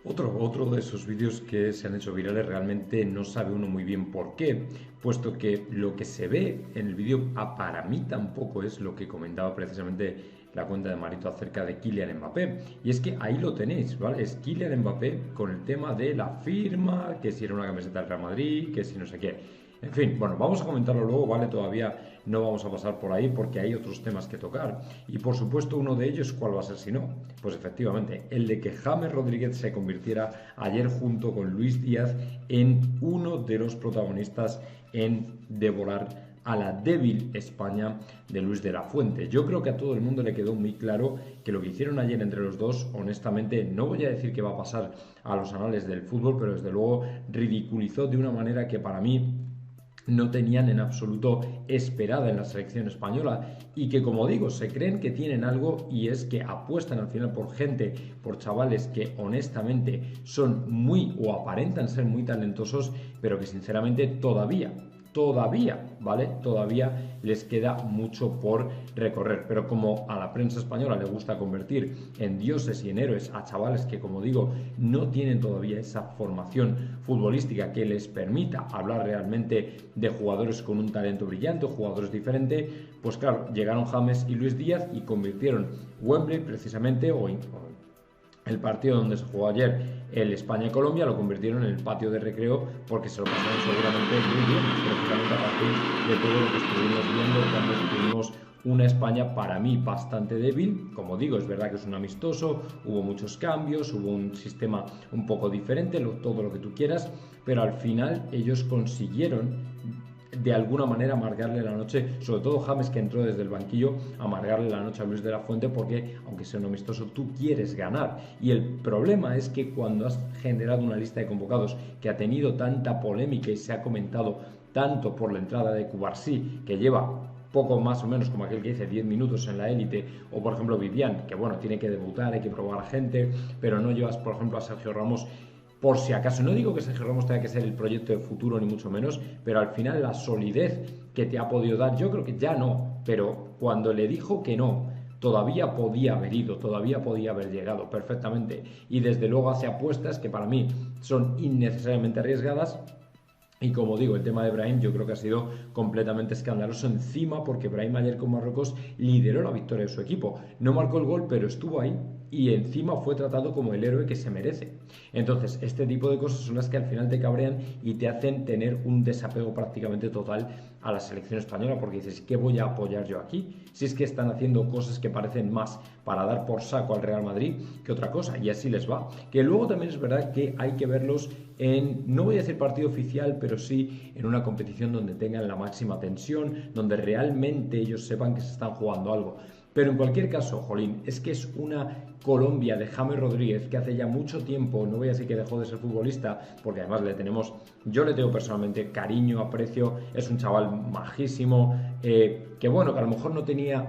Otro de esos vídeos que se han hecho virales realmente no sabe uno muy bien por qué, puesto que lo que se ve en el vídeo para mí tampoco es lo que comentaba precisamente la cuenta de Marito acerca de Kylian Mbappé. Y es que ahí lo tenéis, ¿vale? Es Kylian Mbappé con el tema de la firma, que si era una camiseta del Real Madrid, que si no sé qué. En fin, bueno, vamos a comentarlo luego, ¿vale? Todavía no vamos a pasar por ahí porque hay otros temas que tocar. Y por supuesto, uno de ellos, ¿cuál va a ser si no? Pues efectivamente, el de que James Rodríguez se convirtiera ayer junto con Luis Díaz en uno de los protagonistas en devorar a la débil España de Luis de la Fuente. Yo creo que a todo el mundo le quedó muy claro que lo que hicieron ayer entre los dos, honestamente, no voy a decir que va a pasar a los anales del fútbol, pero desde luego ridiculizó de una manera que para mí no tenían en absoluto esperada en la selección española y que, como digo, se creen que tienen algo y es que apuestan al final por gente, por chavales que honestamente son muy o aparentan ser muy talentosos, pero que sinceramente todavía, ¿vale? Todavía les queda mucho por recorrer. Pero como a la prensa española le gusta convertir en dioses y en héroes a chavales que, como digo, no tienen todavía esa formación futbolística que les permita hablar realmente de jugadores con un talento brillante o jugadores diferentes, pues claro, llegaron James y Luis Díaz y convirtieron Wembley precisamente, o el partido donde se jugó ayer el España-Colombia, lo convirtieron en el patio de recreo porque se lo pasaron seguramente muy bien, precisamente a partir de todo lo que estuvimos viendo cuando estuvimos una España para mí bastante débil. Como digo, es verdad que es un amistoso, hubo muchos cambios, hubo un sistema un poco diferente, todo lo que tú quieras, pero al final ellos consiguieron de alguna manera amargarle la noche, sobre todo James, que entró desde el banquillo, amargarle la noche a Luis de la Fuente porque, aunque sea un amistoso, tú quieres ganar. Y el problema es que cuando has generado una lista de convocados que ha tenido tanta polémica y se ha comentado tanto por la entrada de Cubarsí, que lleva poco más o menos como aquel que dice 10 minutos en la élite, o por ejemplo Vivian, que bueno, tiene que debutar, hay que probar a gente, pero no llevas por ejemplo a Sergio Ramos por si acaso. No digo que Sergio Ramos tenga que ser el proyecto de futuro ni mucho menos, pero al final la solidez que te ha podido dar, yo creo que ya no, pero cuando le dijo que no, todavía podía haber ido, todavía podía haber llegado perfectamente, y desde luego hace apuestas que para mí son innecesariamente arriesgadas. Y como digo, el tema de Brahim yo creo que ha sido completamente escandaloso encima porque Brahim ayer con Marruecos lideró la victoria de su equipo. No marcó el gol, pero estuvo ahí y encima fue tratado como el héroe que se merece. Entonces, este tipo de cosas son las que al final te cabrean y te hacen tener un desapego prácticamente total a la selección española porque dices, ¿qué voy a apoyar yo aquí? Si es que están haciendo cosas que parecen más para dar por saco al Real Madrid que otra cosa, y así les va. Que luego también es verdad que hay que verlos en, no voy a decir partido oficial, pero sí en una competición donde tengan la máxima tensión, donde realmente ellos sepan que se están jugando algo. Pero en cualquier caso, jolín, es que es una Colombia de James Rodríguez que hace ya mucho tiempo, no voy a decir que dejó de ser futbolista, porque además yo le tengo personalmente cariño, aprecio, es un chaval majísimo, que bueno, que a lo mejor no tenía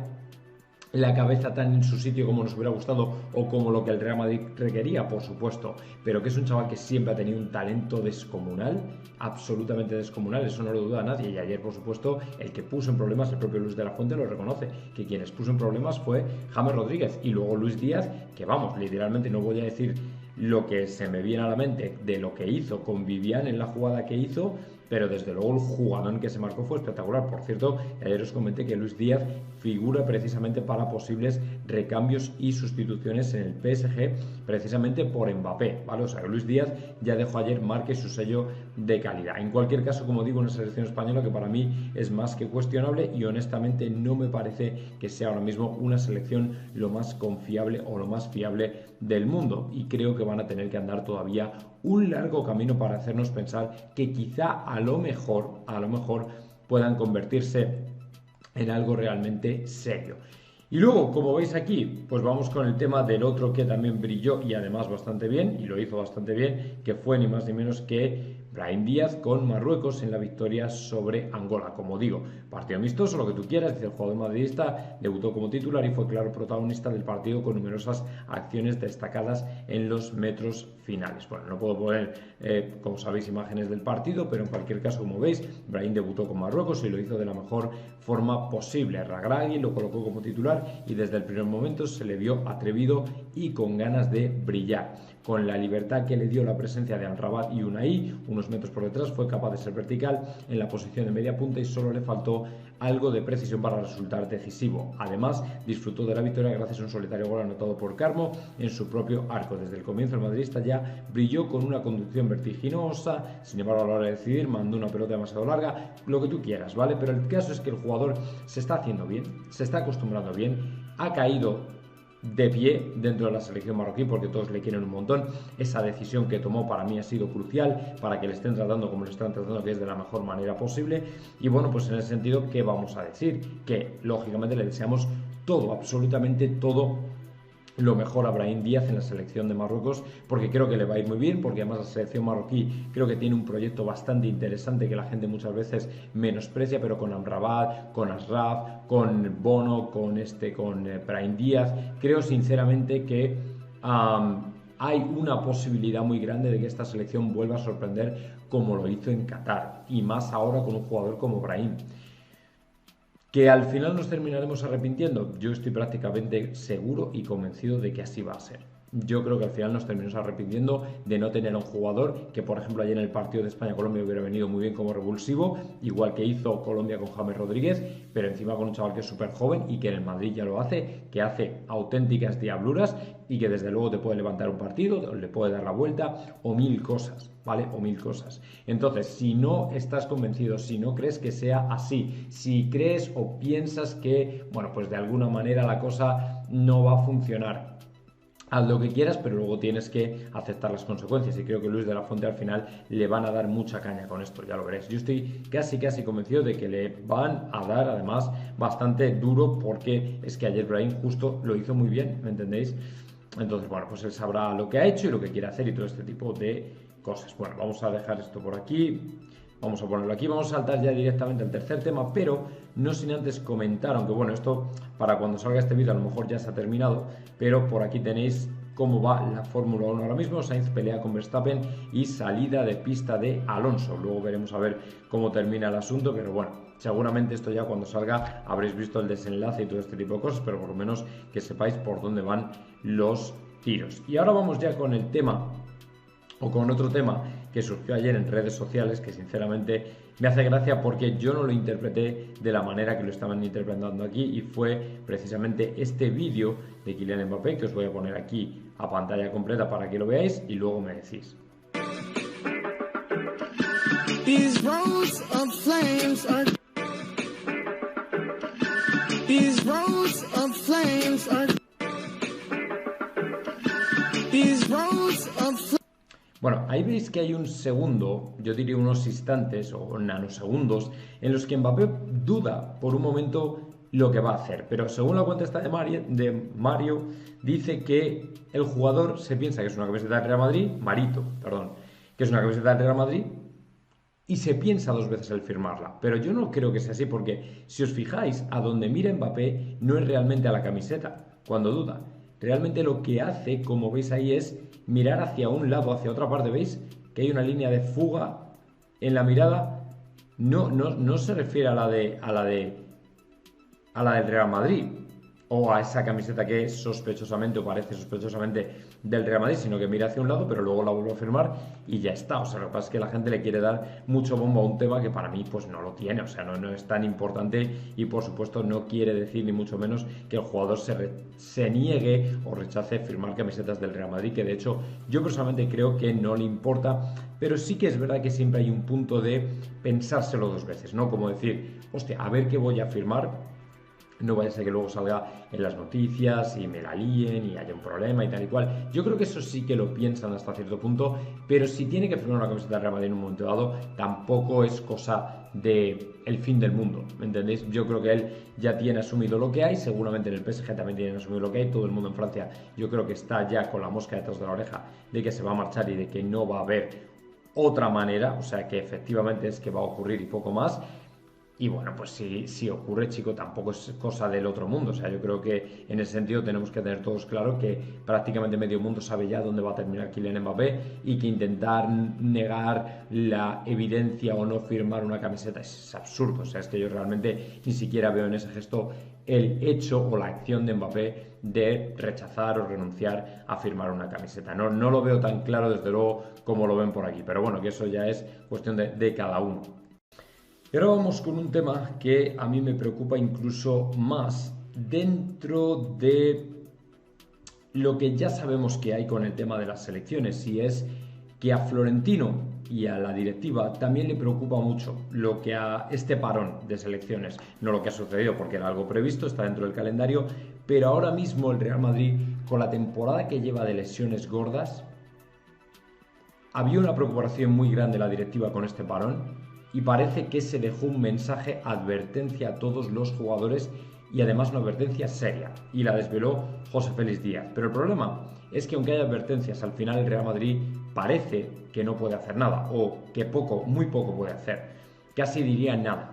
la cabeza tan en su sitio como nos hubiera gustado o como lo que el Real Madrid requería, por supuesto, pero que es un chaval que siempre ha tenido un talento descomunal, absolutamente descomunal, eso no lo duda nadie. Y ayer, por supuesto, el que puso en problemas, el propio Luis de la Fuente lo reconoce, que quien puso en problemas fue James Rodríguez y luego Luis Díaz, que vamos, literalmente no voy a decir lo que se me viene a la mente de lo que hizo con Vivian en la jugada que hizo, pero desde luego el jugador que se marcó fue espectacular. Por cierto, ayer os comenté que Luis Díaz figura precisamente para posibles recambios y sustituciones en el PSG, precisamente por Mbappé, ¿vale? O sea, que Luis Díaz ya dejó ayer marca y su sello de calidad. En cualquier caso, como digo, una selección española que para mí es más que cuestionable y honestamente no me parece que sea ahora mismo una selección lo más confiable o lo más fiable del mundo, y creo que van a tener que andar todavía un largo camino para hacernos pensar que quizá a lo mejor puedan convertirse en algo realmente serio. Y luego, como veis aquí, pues vamos con el tema del otro que también brilló y además bastante bien, y lo hizo bastante bien, que fue ni más ni menos que Brahim Díaz con Marruecos en la victoria sobre Angola. Como digo, partido amistoso, lo que tú quieras, dice el jugador madridista, debutó como titular y fue claro protagonista del partido con numerosas acciones destacadas en los metros finales. Bueno, no puedo poner, como sabéis, imágenes del partido, pero en cualquier caso, como veis, Brahim debutó con Marruecos y lo hizo de la mejor forma posible. Regragui lo colocó como titular y desde el primer momento se le vio atrevido y con ganas de brillar. con la libertad que le dio la presencia de Amrabat y Unai, unos metros por detrás, fue capaz de ser vertical en la posición de media punta y solo le faltó algo de precisión para resultar decisivo. Además, disfrutó de la victoria gracias a un solitario gol anotado por Carmo en su propio arco. Desde el comienzo el madridista ya brilló con una conducción vertiginosa, sin embargo a la hora de decidir mandó una pelota demasiado larga, lo que tú quieras, ¿vale? Pero el caso es que el jugador se está haciendo bien, se está acostumbrando bien, ha caído de pie dentro de la selección marroquí porque todos le quieren un montón. Esa decisión que tomó para mí ha sido crucial para que le estén tratando como le están tratando, que es de la mejor manera posible. Y bueno, pues en ese sentido, ¿qué vamos a decir? Que lógicamente le deseamos todo, absolutamente todo lo mejor a Brahim Díaz en la selección de Marruecos, porque creo que le va a ir muy bien, porque además la selección marroquí creo que tiene un proyecto bastante interesante que la gente muchas veces menosprecia, pero con Amrabat, con Ashraf, con Bono, con Brahim Díaz, creo sinceramente que hay una posibilidad muy grande de que esta selección vuelva a sorprender como lo hizo en Qatar, y más ahora con un jugador como Brahim. ¿Que al final nos terminaremos arrepintiendo? Yo estoy prácticamente seguro y convencido de que así va a ser. Yo creo que al final nos terminamos arrepintiendo de no tener a un jugador que, por ejemplo, ayer en el partido de España-Colombia hubiera venido muy bien como revulsivo, igual que hizo Colombia con James Rodríguez, pero encima con un chaval que es súper joven y que en el Madrid ya lo hace, que hace auténticas diabluras y que desde luego te puede levantar un partido, le puede dar la vuelta o mil cosas, ¿vale? O mil cosas. Entonces, si no estás convencido, si no crees que sea así, si crees o piensas que, bueno, pues de alguna manera la cosa no va a funcionar, haz lo que quieras, pero luego tienes que aceptar las consecuencias, y creo que Luis de la Fuente al final le van a dar mucha caña con esto, ya lo veréis. Yo estoy casi convencido de que le van a dar además bastante duro, porque es que ayer Brahim justo lo hizo muy bien, ¿me entendéis? Entonces, bueno, pues él sabrá lo que ha hecho y lo que quiere hacer y todo este tipo de cosas. Bueno, vamos a dejar esto por aquí. Vamos a ponerlo aquí, vamos a saltar ya directamente al tercer tema, pero no sin antes comentar, aunque bueno, esto para cuando salga este vídeo a lo mejor ya se ha terminado, pero por aquí tenéis cómo va la Fórmula 1 ahora mismo. Sainz pelea con Verstappen y salida de pista de Alonso. Luego veremos a ver cómo termina el asunto, pero bueno, seguramente esto ya cuando salga habréis visto el desenlace y todo este tipo de cosas, pero por lo menos que sepáis por dónde van los tiros. Y ahora vamos ya con el tema, o con otro tema que surgió ayer en redes sociales, que sinceramente me hace gracia porque yo no lo interpreté de la manera que lo estaban interpretando aquí, y fue precisamente este vídeo de Kylian Mbappé, que os voy a poner aquí a pantalla completa para que lo veáis y luego me decís. These roads of flames are... These roads of flames are... These roads of flames... Bueno, ahí veis que hay un segundo, yo diría unos instantes o nanosegundos, en los que Mbappé duda por un momento lo que va a hacer. Pero según la cuenta esta de Mario, dice que el jugador se piensa que es una camiseta del Real Madrid, que es una camiseta del Real Madrid, y se piensa dos veces el firmarla. Pero yo no creo que sea así, porque si os fijáis, a donde mira Mbappé no es realmente a la camiseta cuando duda. Realmente lo que hace, como veis ahí, es mirar hacia un lado, hacia otra parte. ¿Veis? Que hay una línea de fuga en la mirada. No se refiere a la del Real Madrid, o a esa camiseta que es sospechosamente, o parece sospechosamente del Real Madrid, sino que mira hacia un lado, pero luego la vuelve a firmar y ya está. O sea, lo que pasa es que la gente le quiere dar mucho bombo a un tema que para mí pues no lo tiene. O sea, no es tan importante, y por supuesto no quiere decir ni mucho menos que el jugador se niegue o rechace firmar camisetas del Real Madrid, que de hecho yo personalmente creo que no le importa, pero sí que es verdad que siempre hay un punto de pensárselo dos veces, ¿no? Como decir, hostia, a ver qué voy a firmar. No vaya a ser que luego salga en las noticias y me la líen y haya un problema y tal y cual. Yo creo que eso sí que lo piensan hasta cierto punto, pero si tiene que firmar una camiseta de Real Madrid en un momento dado, tampoco es cosa de el fin del mundo, ¿me entendéis? Yo creo que él ya tiene asumido lo que hay, seguramente en el PSG también tienen asumido lo que hay, todo el mundo en Francia yo creo que está ya con la mosca detrás de la oreja de que se va a marchar y de que no va a haber otra manera, o sea que efectivamente es que va a ocurrir y poco más. Y bueno, pues si ocurre, chico, tampoco es cosa del otro mundo. O sea, yo creo que en ese sentido tenemos que tener todos claro que prácticamente medio mundo sabe ya dónde va a terminar Kylian Mbappé y que intentar negar la evidencia o no firmar una camiseta es absurdo. O sea, es que yo realmente ni siquiera veo en ese gesto el hecho o la acción de Mbappé de rechazar o renunciar a firmar una camiseta. No lo veo tan claro, desde luego, como lo ven por aquí. Pero bueno, que eso ya es cuestión de cada uno. Y ahora vamos con un tema que a mí me preocupa incluso más dentro de lo que ya sabemos que hay con el tema de las selecciones, y es que a Florentino y a la directiva también le preocupa mucho lo que a este parón de selecciones, no lo que ha sucedido porque era algo previsto, está dentro del calendario, pero ahora mismo el Real Madrid, con la temporada que lleva de lesiones gordas, había una preocupación muy grande la directiva con este parón y parece que se dejó un mensaje, advertencia a todos los jugadores y además una advertencia seria, y la desveló José Félix Díaz. Pero el problema es que aunque haya advertencias, al final el Real Madrid parece que no puede hacer nada, o que muy poco puede hacer. Casi diría nada,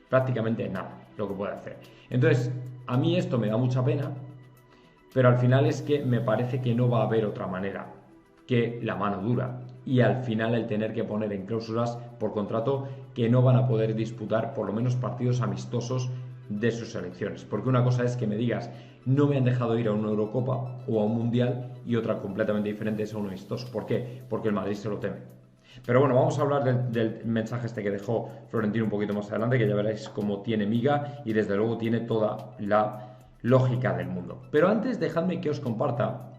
prácticamente nada lo que puede hacer. Entonces, a mí esto me da mucha pena, pero al final es que me parece que no va a haber otra manera que la mano dura, y al final el tener que poner en cláusulas por contrato que no van a poder disputar por lo menos partidos amistosos de sus selecciones. Porque una cosa es que me digas no me han dejado ir a una Eurocopa o a un Mundial, y otra completamente diferente es a un amistoso. ¿Por qué? Porque el Madrid se lo teme. Pero bueno, vamos a hablar del mensaje este que dejó Florentino un poquito más adelante, que ya veréis cómo tiene miga y desde luego tiene toda la lógica del mundo. Pero antes, dejadme que os comparta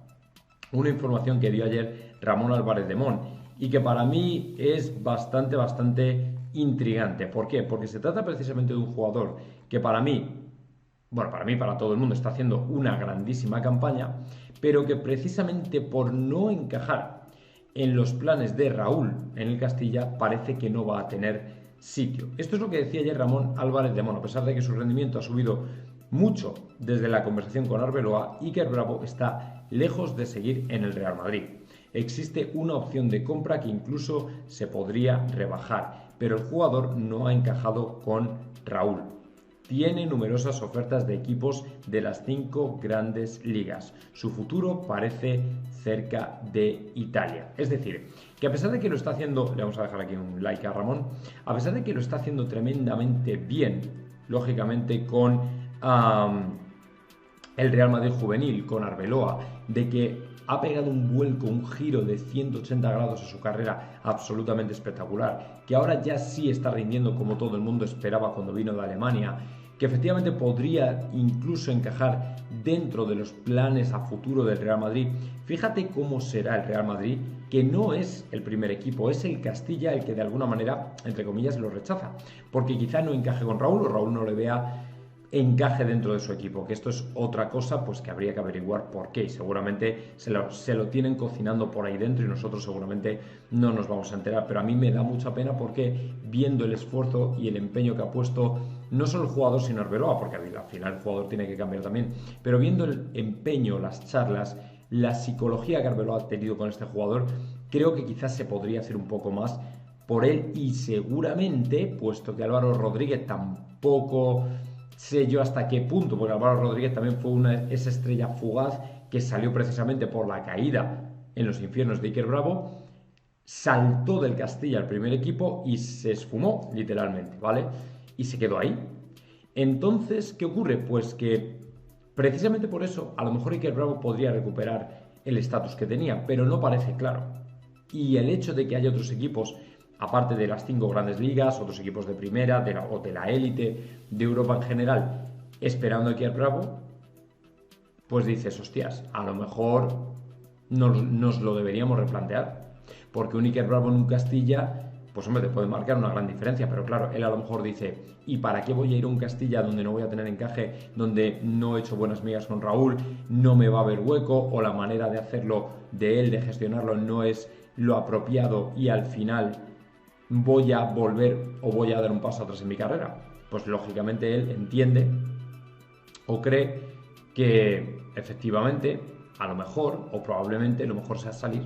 una información que dio ayer Ramón Álvarez de Mon y que para mí es bastante intrigante. ¿Por qué? Porque se trata precisamente de un jugador que para mí, para todo el mundo, está haciendo una grandísima campaña, pero que precisamente por no encajar en los planes de Raúl en el Castilla parece que no va a tener sitio. Esto es lo que decía ayer Ramón Álvarez de Mon. A pesar de que su rendimiento ha subido mucho desde la conversación con Arbeloa, Iker Bravo está lejos de seguir en el Real Madrid. Existe una opción de compra que incluso se podría rebajar, pero el jugador no ha encajado con Raúl. Tiene numerosas ofertas de equipos de las 5 grandes ligas. Su futuro parece cerca de Italia. Es decir, que a pesar de que lo está haciendo, le vamos a dejar aquí un like a Ramón, a pesar de que lo está haciendo tremendamente bien, lógicamente con el Real Madrid juvenil, con Arbeloa, de que ha pegado un vuelco, un giro de 180 grados a su carrera absolutamente espectacular, que ahora ya sí está rindiendo como todo el mundo esperaba cuando vino de Alemania, que efectivamente podría incluso encajar dentro de los planes a futuro del Real Madrid. Fíjate cómo será el Real Madrid, que no es el primer equipo, es el Castilla el que de alguna manera, entre comillas, lo rechaza, porque quizá no encaje con Raúl o Raúl no le vea encaje dentro de su equipo, que esto es otra cosa pues que habría que averiguar por qué, y seguramente se lo tienen cocinando por ahí dentro y nosotros seguramente no nos vamos a enterar. Pero a mí me da mucha pena porque viendo el esfuerzo y el empeño que ha puesto no solo el jugador sino Arbeloa, porque al final el jugador tiene que cambiar también, pero viendo el empeño, las charlas, la psicología que Arbeloa ha tenido con este jugador, creo que quizás se podría hacer un poco más por él, y seguramente, puesto que Álvaro Rodríguez tampoco sé yo hasta qué punto, porque Álvaro Rodríguez también fue esa estrella fugaz que salió precisamente por la caída en los infiernos de Iker Bravo, saltó del Castilla al primer equipo y se esfumó literalmente, ¿vale? Y se quedó ahí. Entonces, ¿qué ocurre? Pues que precisamente por eso a lo mejor Iker Bravo podría recuperar el estatus que tenía, pero no parece claro. Y el hecho de que haya otros equipos, aparte de las 5 grandes ligas, otros equipos de primera o de la élite de Europa en general, esperando a Iker Bravo, pues dices, hostias, a lo mejor nos lo deberíamos replantear, porque un Iker Bravo en un Castilla, pues hombre, te puede marcar una gran diferencia, pero claro, él a lo mejor dice, ¿y para qué voy a ir a un Castilla donde no voy a tener encaje, donde no he hecho buenas migas con Raúl, no me va a haber hueco, o la manera de hacerlo de él, de gestionarlo, no es lo apropiado, y al final voy a volver o voy a dar un paso atrás en mi carrera? Pues lógicamente él entiende o cree que efectivamente, a lo mejor o probablemente lo mejor sea salir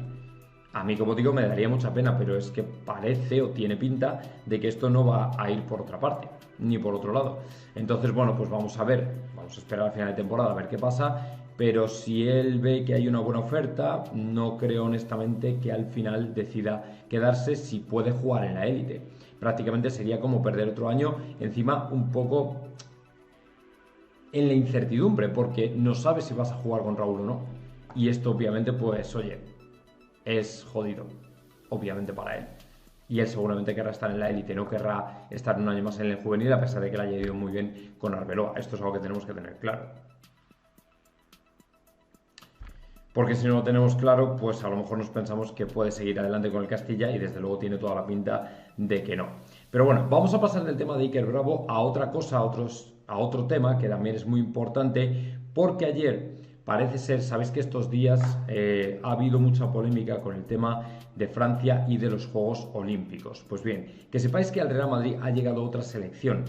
A mí, como digo, me daría mucha pena, pero es que parece o tiene pinta de que esto no va a ir por otra parte, ni por otro lado. Entonces, bueno, pues vamos a ver, vamos a esperar al final de temporada a ver qué pasa, pero si él ve que hay una buena oferta, no creo honestamente que al final decida quedarse si puede jugar en la élite. Prácticamente sería como perder otro año, encima un poco en la incertidumbre, porque no sabes si vas a jugar con Raúl o no. Y esto obviamente, pues, oye, es jodido, obviamente para él. Y él seguramente querrá estar en la élite, no querrá estar un año más en el juvenil, a pesar de que le haya ido muy bien con Arbeloa. Esto es algo que tenemos que tener claro. Porque si no lo tenemos claro, pues a lo mejor nos pensamos que puede seguir adelante con el Castilla y desde luego tiene toda la pinta de que no. Pero bueno, vamos a pasar del tema de Iker Bravo a otra cosa, a otro tema que también es muy importante, porque ayer parece ser, sabéis que estos días ha habido mucha polémica con el tema de Francia y de los Juegos Olímpicos. Pues bien, que sepáis que al Real Madrid ha llegado otra selección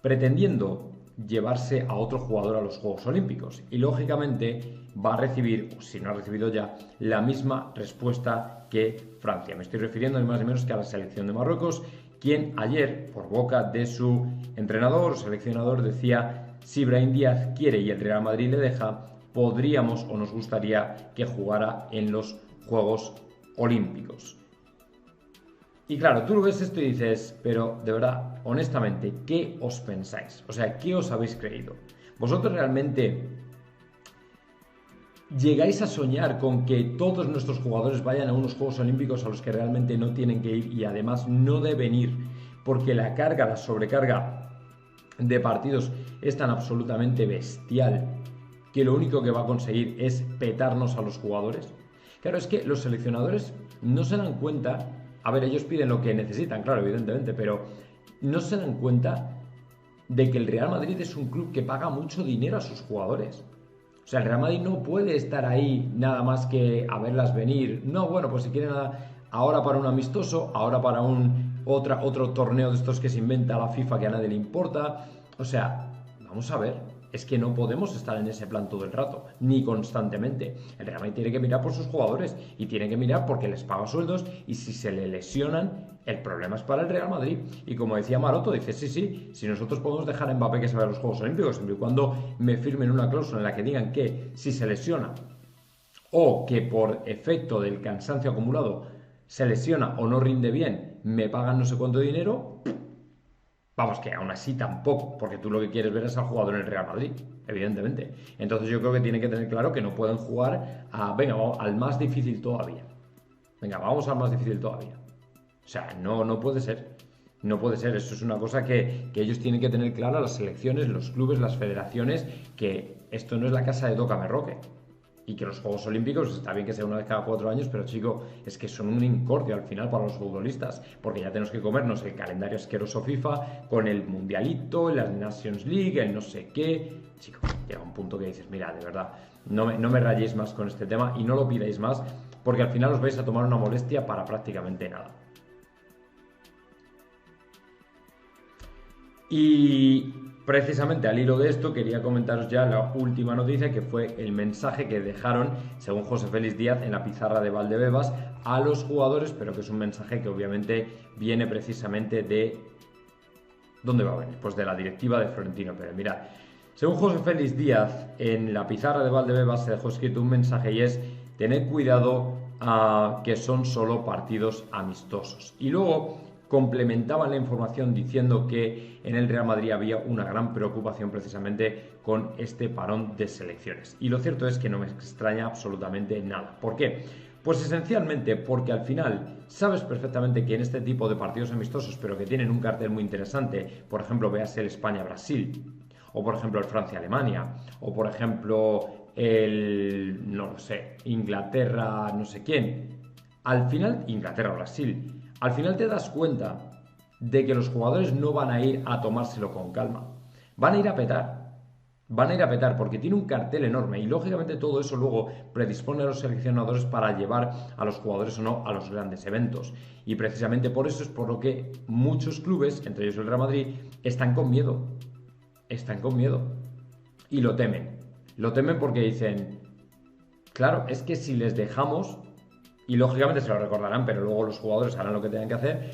pretendiendo llevarse a otro jugador a los Juegos Olímpicos y lógicamente va a recibir, o si no ha recibido ya, la misma respuesta que Francia. Me estoy refiriendo ni más ni menos que a la selección de Marruecos, quien ayer, por boca de su entrenador o seleccionador, decía: si Brahim Díaz quiere y el Real Madrid le deja, podríamos o nos gustaría que jugara en los Juegos Olímpicos. Y claro, tú lo ves esto y dices, pero de verdad, honestamente, ¿qué os pensáis? O sea, ¿qué os habéis creído? ¿Vosotros realmente llegáis a soñar con que todos nuestros jugadores vayan a unos Juegos Olímpicos a los que realmente no tienen que ir y además no deben ir porque la carga, la sobrecarga de partidos es tan absolutamente bestial que lo único que va a conseguir es petarnos a los jugadores? Claro, es que los seleccionadores no se dan cuenta. A ver, ellos piden lo que necesitan, claro, evidentemente, pero no se dan cuenta de que el Real Madrid es un club que paga mucho dinero a sus jugadores. O sea, el Real Madrid no puede estar ahí nada más que a verlas venir. No, bueno, pues si quieren ahora para un amistoso, ahora para otro torneo de estos que se inventa la FIFA que a nadie le importa. O sea, vamos a ver. Es que no podemos estar en ese plan todo el rato, ni constantemente. El Real Madrid tiene que mirar por sus jugadores y tiene que mirar porque les paga sueldos y si se le lesionan, el problema es para el Real Madrid. Y como decía Maroto, dice, sí, si nosotros podemos dejar a Mbappé que se vaya a los Juegos Olímpicos, siempre y cuando me firmen una cláusula en la que digan que si se lesiona o que por efecto del cansancio acumulado se lesiona o no rinde bien, me pagan no sé cuánto dinero. Vamos, que aún así tampoco, porque tú lo que quieres ver es al jugador en el Real Madrid, evidentemente. Entonces yo creo que tienen que tener claro que no pueden jugar vamos, al más difícil todavía. Venga, vamos al más difícil todavía. O sea, no puede ser. No puede ser. Eso es una cosa que ellos tienen que tener clara, las selecciones, los clubes, las federaciones, que esto no es la casa de Tócame Roque. Y que los Juegos Olímpicos, está bien que sea una vez cada 4 años, pero chico, es que son un incordio al final para los futbolistas, porque ya tenemos que comernos el calendario asqueroso FIFA con el Mundialito, la Nations League, el no sé qué. Chico, llega un punto que dices, mira, de verdad, no me rayéis más con este tema y no lo pidáis más, porque al final os vais a tomar una molestia para prácticamente nada. Y precisamente al hilo de esto quería comentaros ya la última noticia, que fue el mensaje que dejaron, según José Félix Díaz, en la pizarra de Valdebebas a los jugadores, pero que es un mensaje que obviamente viene precisamente de... ¿Dónde va a venir? Pues de la directiva de Florentino Pérez. Mirad, según José Félix Díaz, en la pizarra de Valdebebas se dejó escrito un mensaje y es: tened cuidado que son solo partidos amistosos. Y luego complementaban la información diciendo que en el Real Madrid había una gran preocupación precisamente con este parón de selecciones. Y lo cierto es que no me extraña absolutamente nada. ¿Por qué? Pues esencialmente porque al final sabes perfectamente que en este tipo de partidos amistosos, pero que tienen un cartel muy interesante, por ejemplo, veas el España-Brasil, o por ejemplo el Francia-Alemania, o por ejemplo el, no lo sé, Inglaterra, no sé quién, al final, Inglaterra-Brasil, al final te das cuenta de que los jugadores no van a ir a tomárselo con calma. Van a ir a petar. Van a ir a petar porque tiene un cartel enorme y lógicamente todo eso luego predispone a los seleccionadores para llevar a los jugadores o no a los grandes eventos. Y precisamente por eso es por lo que muchos clubes, entre ellos el Real Madrid, están con miedo. Están con miedo. Y lo temen. Lo temen porque dicen, claro, es que si les dejamos... y lógicamente se lo recordarán, pero luego los jugadores harán lo que tengan que hacer.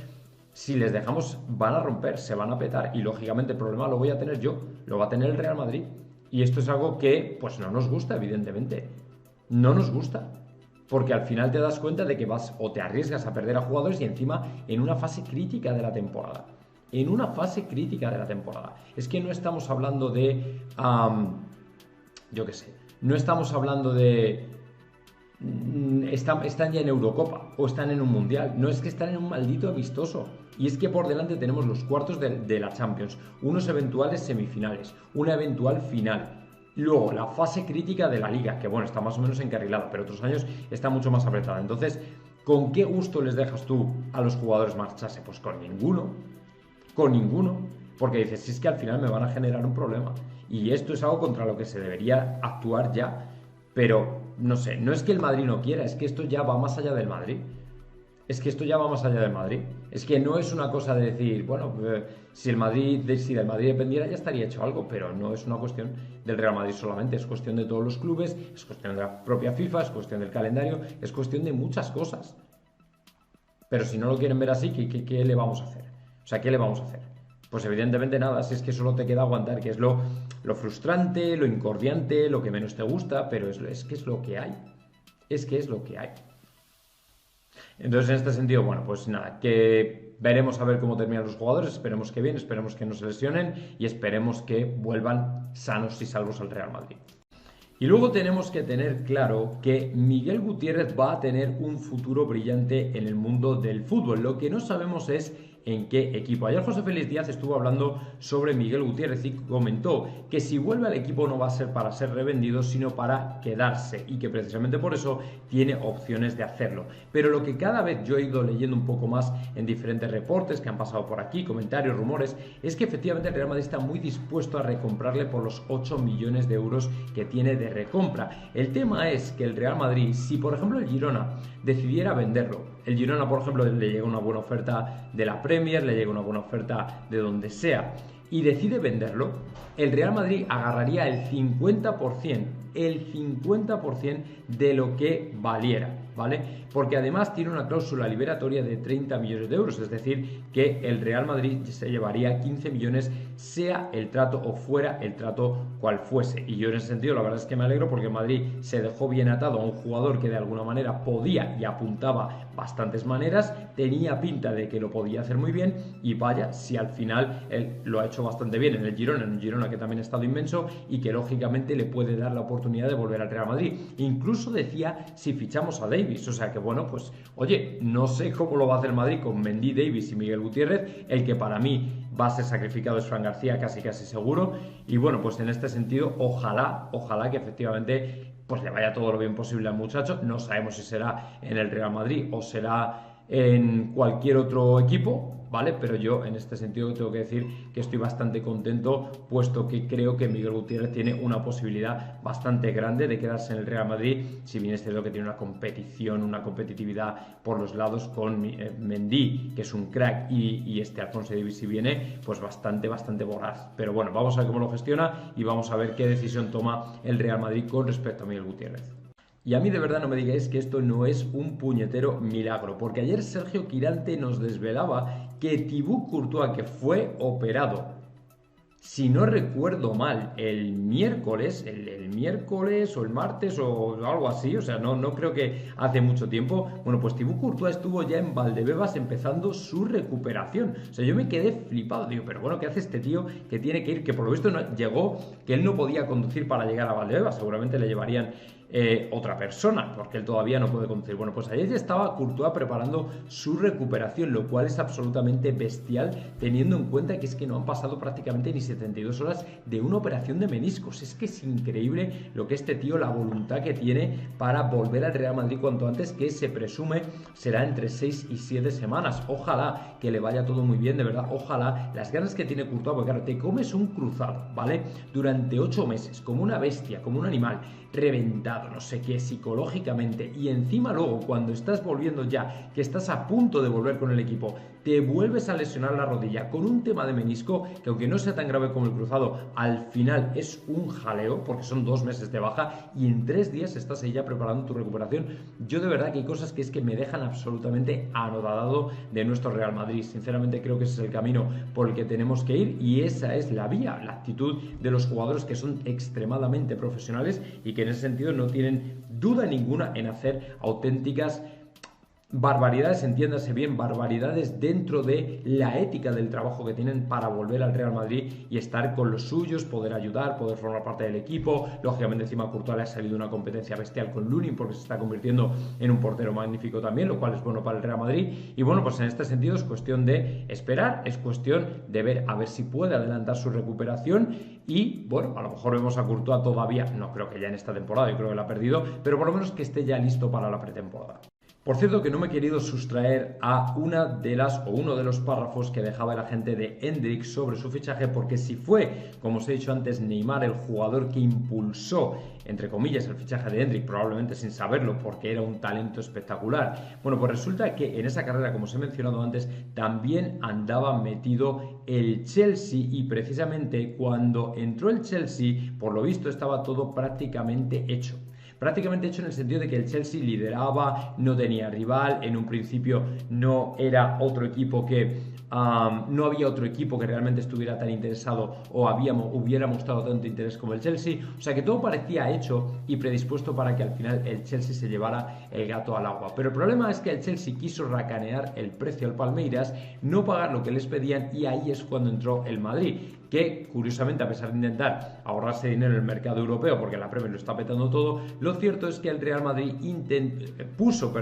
Si les dejamos, van a romper, se van a petar y lógicamente el problema lo voy a tener yo, lo va a tener el Real Madrid. Y esto es algo que pues no nos gusta, evidentemente. No nos gusta. Porque al final te das cuenta de que vas o te arriesgas a perder a jugadores y encima en una fase crítica de la temporada. En una fase crítica de la temporada. Es que no estamos hablando de... yo qué sé. No estamos hablando de... Están ya en Eurocopa o están en un Mundial. No, es que están en un maldito amistoso. Y es que por delante tenemos los cuartos de la Champions, unos eventuales semifinales, una eventual final. Luego, la fase crítica de la Liga, que bueno, está más o menos encarrilada, pero otros años está mucho más apretada. Entonces, ¿con qué gusto les dejas tú a los jugadores marcharse? Pues con ninguno. Con ninguno. Porque dices, si es que al final me van a generar un problema. Y esto es algo contra lo que se debería actuar ya. Pero, no sé, no es que el Madrid no quiera, es que esto ya va más allá del Madrid. Es que esto ya va más allá del Madrid. Es que no es una cosa de decir, bueno, si del Madrid dependiera ya estaría hecho algo, pero no es una cuestión del Real Madrid solamente, es cuestión de todos los clubes, es cuestión de la propia FIFA, es cuestión del calendario, es cuestión de muchas cosas. Pero si no lo quieren ver así, ¿qué le vamos a hacer? O sea, ¿qué le vamos a hacer? Pues evidentemente nada, si es que solo te queda aguantar, que es lo frustrante, lo incordiante, lo que menos te gusta, pero es que es lo que hay. Es que es lo que hay. Entonces, en este sentido, bueno, pues nada, que veremos a ver cómo terminan los jugadores, esperemos que bien, esperemos que no se lesionen y esperemos que vuelvan sanos y salvos al Real Madrid. Y luego tenemos que tener claro que Miguel Gutiérrez va a tener un futuro brillante en el mundo del fútbol. Lo que no sabemos es en qué equipo. Ayer José Félix Díaz estuvo hablando sobre Miguel Gutiérrez y comentó que si vuelve al equipo no va a ser para ser revendido, sino para quedarse y que precisamente por eso tiene opciones de hacerlo. Pero lo que cada vez yo he ido leyendo un poco más en diferentes reportes que han pasado por aquí, comentarios, rumores, es que efectivamente el Real Madrid está muy dispuesto a recomprarle por los 8 millones de euros que tiene de recompra. El tema es que el Real Madrid, si por ejemplo el Girona decidiera venderlo, el Girona por ejemplo le llega una buena oferta de la Premier, le llega una buena oferta de donde sea y decide venderlo, el Real Madrid agarraría el 50% de lo que valiera, ¿vale? Porque además tiene una cláusula liberatoria de 30 millones de euros, es decir, que el Real Madrid se llevaría 15 millones, sea el trato o fuera el trato cual fuese. Y yo en ese sentido la verdad es que me alegro porque Madrid se dejó bien atado a un jugador que de alguna manera podía y apuntaba bastantes maneras, tenía pinta de que lo podía hacer muy bien y vaya, si al final él lo ha hecho bastante bien en el Girona que también ha estado inmenso y que lógicamente le puede dar la oportunidad de volver al Real Madrid. Incluso decía si fichamos a Davis, o sea que bueno, pues oye, no sé cómo lo va a hacer Madrid con Mendy, Davis y Miguel Gutiérrez, el que para mí va a ser sacrificado es Fran García, casi seguro, y bueno, pues en este sentido, ojalá que efectivamente pues le vaya todo lo bien posible al muchacho. No sabemos si será en el Real Madrid o será en cualquier otro equipo, ¿vale? Pero yo en este sentido tengo que decir que estoy bastante contento, puesto que creo que Miguel Gutiérrez tiene una posibilidad bastante grande de quedarse en el Real Madrid, si bien es cierto que tiene una competición, una competitividad por los lados con Mendy, que es un crack, y este Alphonso Davies si viene, pues bastante voraz. Pero bueno, vamos a ver cómo lo gestiona y vamos a ver qué decisión toma el Real Madrid con respecto a Miguel Gutiérrez. Y a mí de verdad no me digáis que esto no es un puñetero milagro, porque ayer Sergio Quirante nos desvelaba que Thibaut Courtois, que fue operado, si no recuerdo mal, el miércoles o el martes o algo así, o sea, no creo que hace mucho tiempo, bueno, pues Thibaut Courtois estuvo ya en Valdebebas empezando su recuperación. O sea, yo me quedé flipado, digo, pero bueno, ¿qué hace este tío que tiene que ir? Que por lo visto llegó, que él no podía conducir para llegar a Valdebebas, seguramente le llevarían otra persona, porque él todavía no puede conducir. Bueno, pues ayer ya estaba Courtois preparando su recuperación, lo cual es absolutamente bestial, teniendo en cuenta que es que no han pasado prácticamente ni 72 horas de una operación de meniscos. Es que es increíble lo que este tío, la voluntad que tiene para volver al Real Madrid cuanto antes, que se presume será entre 6 y 7 semanas. Ojalá que le vaya todo muy bien, de verdad, ojalá. Las ganas que tiene Courtois, porque claro, te comes un cruzado, ¿vale? Durante 8 meses, como una bestia, como un animal, reventado, determinado, no sé qué, psicológicamente, y encima luego cuando estás volviendo ya, que estás a punto de volver con el equipo, te vuelves a lesionar la rodilla con un tema de menisco que, aunque no sea tan grave como el cruzado, al final es un jaleo porque son 2 meses de baja y en 3 días estás ahí ya preparando tu recuperación. Yo de verdad que hay cosas que es que me dejan absolutamente anodadado de nuestro Real Madrid. Sinceramente creo que ese es el camino por el que tenemos que ir y esa es la vía, la actitud de los jugadores, que son extremadamente profesionales y que en ese sentido no tienen duda ninguna en hacer auténticas barbaridades, entiéndase bien, barbaridades dentro de la ética del trabajo que tienen para volver al Real Madrid y estar con los suyos, poder ayudar, poder formar parte del equipo. Lógicamente encima a Courtois le ha salido una competencia bestial con Lunin porque se está convirtiendo en un portero magnífico también, lo cual es bueno para el Real Madrid. Y bueno, pues en este sentido es cuestión de esperar, es cuestión de ver a ver si puede adelantar su recuperación y bueno, a lo mejor vemos a Courtois todavía, no creo que ya en esta temporada, yo creo que la ha perdido, pero por lo menos que esté ya listo para la pretemporada. Por cierto, que no me he querido sustraer a uno de los párrafos que dejaba el agente de Endrick sobre su fichaje, porque si fue, como os he dicho antes, Neymar el jugador que impulsó, entre comillas, el fichaje de Endrick, probablemente sin saberlo, porque era un talento espectacular. Bueno, pues resulta que en esa carrera, como os he mencionado antes, también andaba metido el Chelsea y precisamente cuando entró el Chelsea, por lo visto estaba todo prácticamente hecho. Prácticamente hecho en el sentido de que el Chelsea lideraba, no tenía rival, en un principio no era otro equipo que no había otro equipo que realmente estuviera tan interesado o hubiera mostrado tanto interés como el Chelsea, o sea que todo parecía hecho y predispuesto para que al final el Chelsea se llevara el gato al agua. Pero el problema es que el Chelsea quiso racanear el precio al Palmeiras, no pagar lo que les pedían y ahí es cuando entró el Madrid, que curiosamente, a pesar de intentar ahorrarse dinero en el mercado europeo porque la Premier lo está petando todo, lo cierto es que el Real Madrid puso,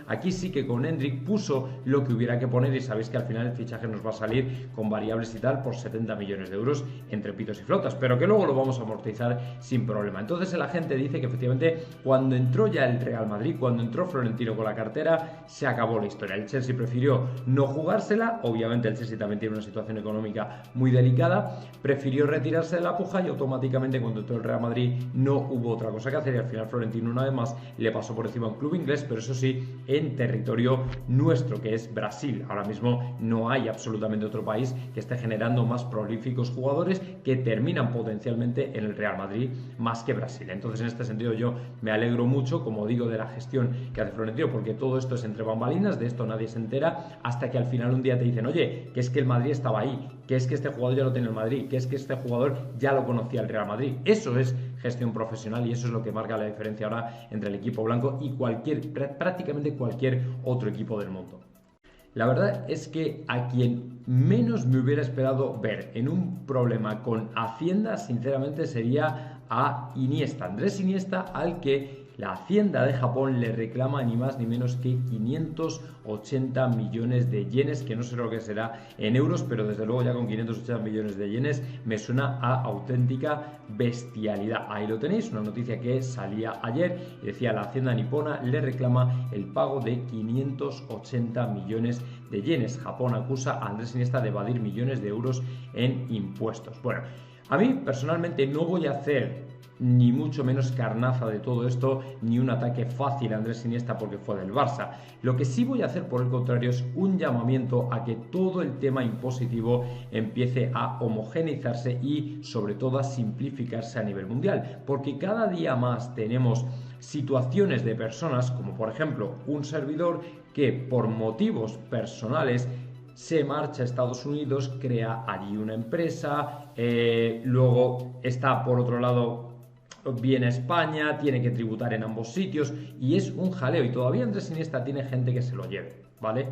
aquí sí que con Endrick puso lo que hubiera que poner y sabéis que al final el fichaje nos va a salir con variables y tal por 70 millones de euros entre pitos y flotas, pero que luego lo vamos a amortizar sin problema. Entonces el agente dice que efectivamente cuando entró ya el Real Madrid, cuando entró Florentino con la cartera, se acabó la historia. El Chelsea prefirió no jugársela, obviamente el Chelsea también tiene una situación económica muy delicada, prefirió retirarse de la puja y automáticamente cuando entró el Real Madrid no hubo otra cosa que hacer y al final Florentino una vez más le pasó por encima a un club inglés, pero eso sí, en territorio nuestro, que es Brasil. Ahora mismo no hay absolutamente otro país que esté generando más prolíficos jugadores que terminan potencialmente en el Real Madrid más que Brasil. Entonces en este sentido yo me alegro mucho, como digo, de la gestión que hace Florentino, porque todo esto es entre bambalinas, de esto nadie se entera hasta que al final un día te dicen, oye, que es que el Madrid estaba ahí, que es que este jugador ya lo tiene el Madrid, que es que este jugador ya lo conocía el Real Madrid. Eso es gestión profesional y eso es lo que marca la diferencia ahora entre el equipo blanco y prácticamente cualquier otro equipo del mundo. La verdad es que a quien menos me hubiera esperado ver en un problema con Hacienda, sinceramente, sería a Iniesta, Andrés Iniesta, al que la Hacienda de Japón le reclama ni más ni menos que 580 millones de yenes, que no sé lo que será en euros, pero desde luego ya con 580 millones de yenes me suena a auténtica bestialidad. Ahí lo tenéis, una noticia que salía ayer y decía: la Hacienda nipona le reclama el pago de 580 millones de yenes. Japón acusa a Andrés Iniesta de evadir millones de euros en impuestos. Bueno, a mí personalmente no voy a hacer ni mucho menos carnaza de todo esto, ni un ataque fácil a Andrés Iniesta porque fue del Barça. Lo que sí voy a hacer, por el contrario, es un llamamiento a que todo el tema impositivo empiece a homogeneizarse y, sobre todo, a simplificarse a nivel mundial, porque cada día más tenemos situaciones de personas, como por ejemplo un servidor, que por motivos personales se marcha a Estados Unidos, crea allí una empresa, luego está por otro lado, viene a España, tiene que tributar en ambos sitios y es un jaleo, y todavía Andrés Iniesta tiene gente que se lo lleve, ¿vale?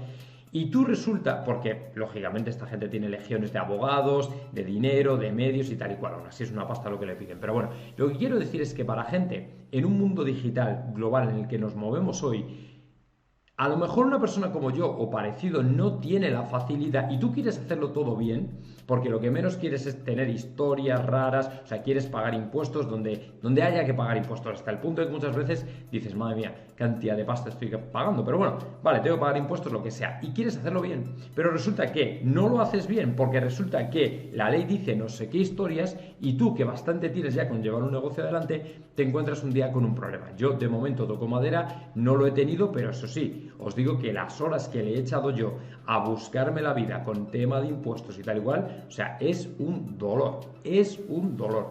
Y tú resulta, porque lógicamente esta gente tiene legiones de abogados, de dinero, de medios y tal y cual, aún así es una pasta lo que le piden, pero bueno, lo que quiero decir es que para gente en un mundo digital global en el que nos movemos hoy, A lo mejor una persona como yo o parecido no tiene la facilidad y tú quieres hacerlo todo bien, porque lo que menos quieres es tener historias raras, o sea, quieres pagar impuestos donde haya que pagar impuestos, hasta el punto de que muchas veces dices, madre mía, cantidad de pasta estoy pagando, pero bueno, vale, tengo que pagar impuestos, lo que sea, y quieres hacerlo bien, pero resulta que no lo haces bien, porque resulta que la ley dice no sé qué historias y tú, que bastante tienes ya con llevar un negocio adelante, te encuentras un día con un problema. Yo, de momento, toco madera, no lo he tenido, pero eso sí, os digo que las horas que le he echado yo a buscarme la vida con tema de impuestos y tal igual, o sea, es un dolor,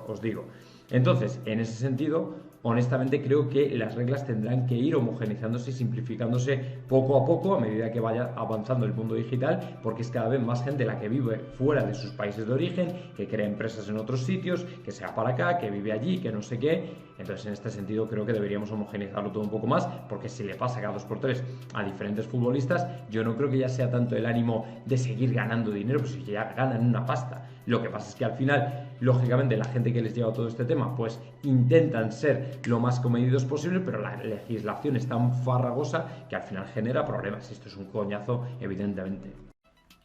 os digo. Entonces, en ese sentido, honestamente creo que las reglas tendrán que ir homogenizándose y simplificándose poco a poco a medida que vaya avanzando el mundo digital, porque es cada vez más gente la que vive fuera de sus países de origen, que crea empresas en otros sitios, que se va para acá, que vive allí, que no sé qué. Entonces, en este sentido, creo que deberíamos homogeneizarlo todo un poco más, porque si le pasa cada 2x3 a diferentes futbolistas, yo no creo que ya sea tanto el ánimo de seguir ganando dinero, pues si ya ganan una pasta. Lo que pasa es que al final, lógicamente, la gente que les lleva todo este tema, pues intentan ser lo más comedidos posible, pero la legislación es tan farragosa que al final genera problemas. Esto es un coñazo, evidentemente.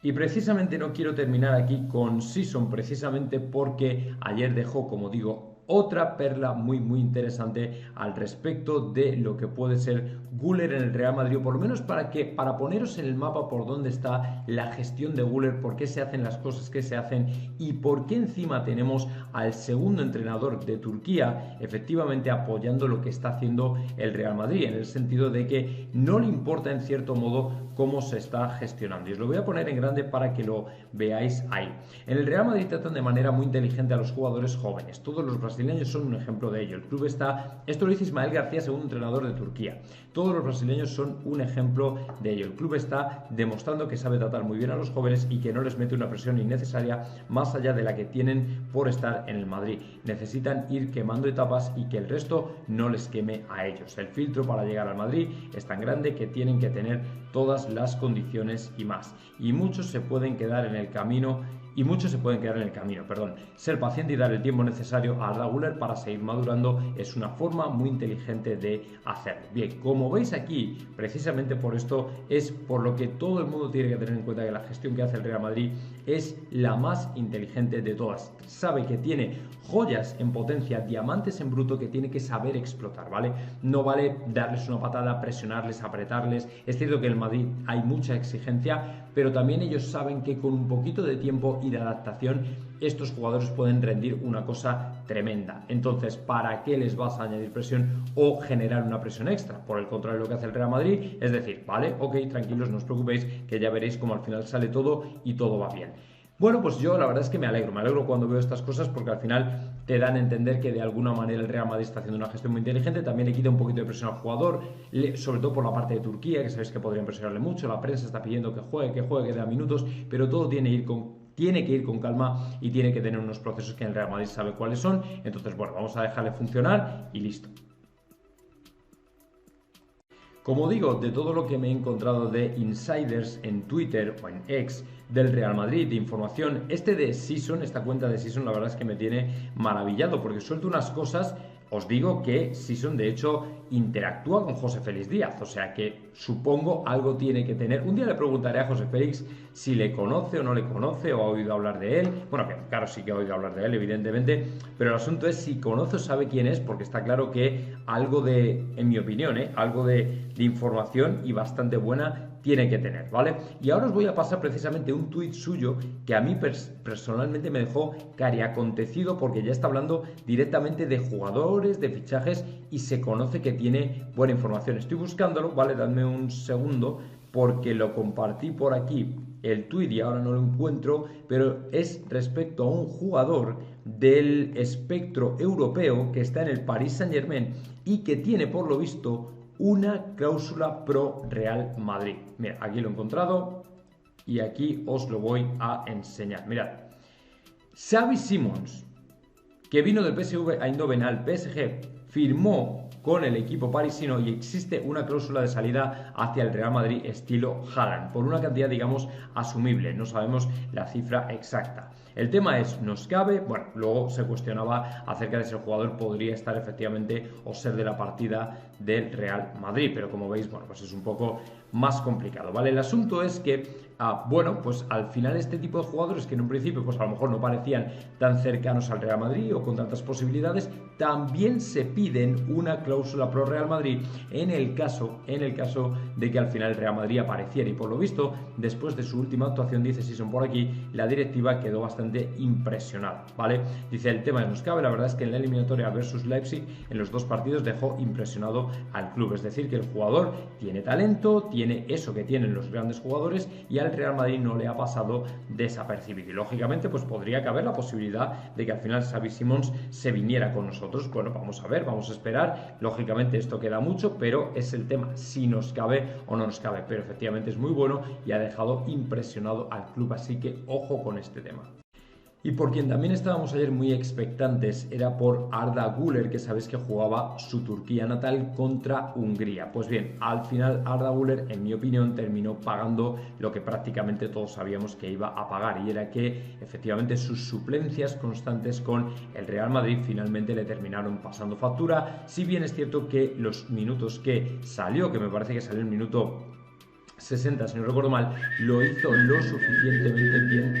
Y precisamente no quiero terminar aquí con Sisson, precisamente porque ayer dejó, como digo, otra perla muy interesante al respecto de lo que puede ser Güler en el Real Madrid, o por lo menos para poneros en el mapa por dónde está la gestión de Güler, por qué se hacen las cosas que se hacen y por qué encima tenemos al segundo entrenador de Turquía efectivamente apoyando lo que está haciendo el Real Madrid, en el sentido de que no le importa en cierto modo cómo se está gestionando. Y os lo voy a poner en grande para que lo veáis ahí. En el Real Madrid tratan de manera muy inteligente a los jugadores jóvenes. Todos los brasileños son un ejemplo de ello. El club está, esto lo dice Ismael García, segundo entrenador de Turquía. Todos los brasileños son un ejemplo de ello. El club está demostrando que sabe tratar muy bien a los jóvenes y que no les mete una presión innecesaria más allá de la que tienen por estar en el Madrid. Necesitan ir quemando etapas y que el resto no les queme a ellos. El filtro para llegar al Madrid es tan grande que tienen que tener todas las condiciones y más. Y muchos se pueden quedar en el camino. Ser paciente y dar el tiempo necesario a Arda Güler para seguir madurando es una forma muy inteligente de hacerlo. Bien, como veis aquí, precisamente por esto es por lo que todo el mundo tiene que tener en cuenta que la gestión que hace el Real Madrid es la más inteligente de todas. Sabe que tiene joyas en potencia, diamantes en bruto que tiene que saber explotar, ¿vale? No vale darles una patada, presionarles, apretarles. Es cierto que en el Madrid hay mucha exigencia, pero también ellos saben que con un poquito de tiempo y de adaptación estos jugadores pueden rendir una cosa tremenda. Entonces, ¿para qué les vas a añadir presión o generar una presión extra? Por el contrario, lo que hace el Real Madrid es decir, vale, ok, tranquilos, no os preocupéis, que ya veréis cómo al final sale todo y todo va bien. Bueno, pues yo la verdad es que me alegro cuando veo estas cosas porque al final te dan a entender que de alguna manera el Real Madrid está haciendo una gestión muy inteligente, también le quita un poquito de presión al jugador, sobre todo por la parte de Turquía, que sabéis que podrían presionarle mucho, la prensa está pidiendo que juegue, que dé minutos, pero todo tiene que ir con calma y tiene que tener unos procesos que el Real Madrid sabe cuáles son. Entonces, bueno, vamos a dejarle funcionar y listo. Como digo, de todo lo que me he encontrado de insiders en Twitter o en X del Real Madrid, de información, de Sisson, esta cuenta de Sisson, la verdad es que me tiene maravillado porque suelta unas cosas. Os digo que Sisson de hecho interactúa con José Félix Díaz, o sea que supongo algo tiene que tener. Un día le preguntaré a José Félix si le conoce o no le conoce o ha oído hablar de él. Bueno, que claro, sí que ha oído hablar de él, evidentemente, pero el asunto es si conoce o sabe quién es, porque está claro que algo de, en mi opinión, algo de información y bastante buena tiene que tener, ¿vale? Y ahora os voy a pasar precisamente un tuit suyo que a mí personalmente me dejó cariacontecido porque ya está hablando directamente de jugadores, de fichajes y se conoce que tiene buena información. Estoy buscándolo, ¿vale? Dadme un segundo porque lo compartí por aquí el tuit y ahora no lo encuentro, pero es respecto a un jugador del espectro europeo que está en el Paris Saint-Germain y que tiene por lo visto una cláusula pro Real Madrid. Mira, aquí lo he encontrado y aquí os lo voy a enseñar. Mirad, Xavi Simons, que vino del PSV Eindhoven al PSG, firmó con el equipo parisino y existe una cláusula de salida hacia el Real Madrid estilo Haaland, por una cantidad, digamos, asumible. No sabemos la cifra exacta. El tema es, ¿nos cabe? Bueno, luego se cuestionaba acerca de si el jugador podría estar efectivamente o ser de la partida del Real Madrid, pero como veis, bueno, pues es un poco más complicado, ¿vale? El asunto es que, bueno, pues al final este tipo de jugadores que en un principio pues a lo mejor no parecían tan cercanos al Real Madrid o con tantas posibilidades, también se piden una cláusula pro Real Madrid en el caso de que al final el Real Madrid apareciera, y por lo visto, después de su última actuación, dice Sison por aquí, la directiva quedó bastante impresionada, ¿vale? Dice, el tema nos cabe, la verdad es que en la eliminatoria versus Leipzig, en los dos partidos dejó impresionado al club, es decir, que el jugador tiene talento, tiene eso que tienen los grandes jugadores, y al Real Madrid no le ha pasado desapercibido, y lógicamente pues podría caber la posibilidad de que al final Xavi Simons se viniera con nosotros. Bueno, vamos a ver, vamos a esperar, lógicamente esto queda mucho, pero es el tema si nos cabe o no nos cabe, pero efectivamente es muy bueno y ha dejado impresionado al club, así que ojo con este tema. Y por quien también estábamos ayer muy expectantes era por Arda Güler, que sabéis que jugaba su Turquía natal contra Hungría. Pues bien, al final Arda Güler, en mi opinión, terminó pagando lo que prácticamente todos sabíamos que iba a pagar, y era que efectivamente sus suplencias constantes con el Real Madrid finalmente le terminaron pasando factura. Si bien es cierto que los minutos que salió, que me parece que salió el minuto 60, si no recuerdo mal, lo hizo lo suficientemente bien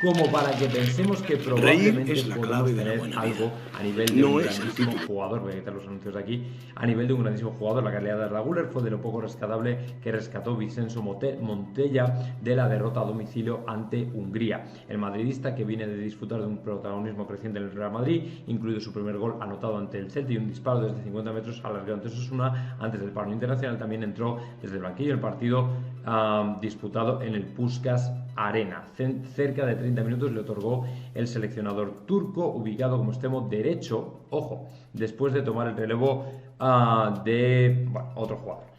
como para que pensemos que probablemente podemos tener algo a nivel de un grandísimo jugador. Voy a quitar los anuncios de aquí. A nivel de un grandísimo jugador, la calidad de Arda Güler fue de lo poco rescatable que rescató Vincenzo Montella de la derrota a domicilio ante Hungría. El madridista, que viene de disfrutar de un protagonismo creciente en el Real Madrid, incluido su primer gol anotado ante el Celta y un disparo desde 50 metros alargado ante Osasuna antes del paro internacional, también entró desde el banquillo el partido disputado en el Puskás Arena. Cerca de 30 minutos le otorgó el seleccionador turco, ubicado como extremo derecho, ojo, después de tomar el relevo de otro jugador.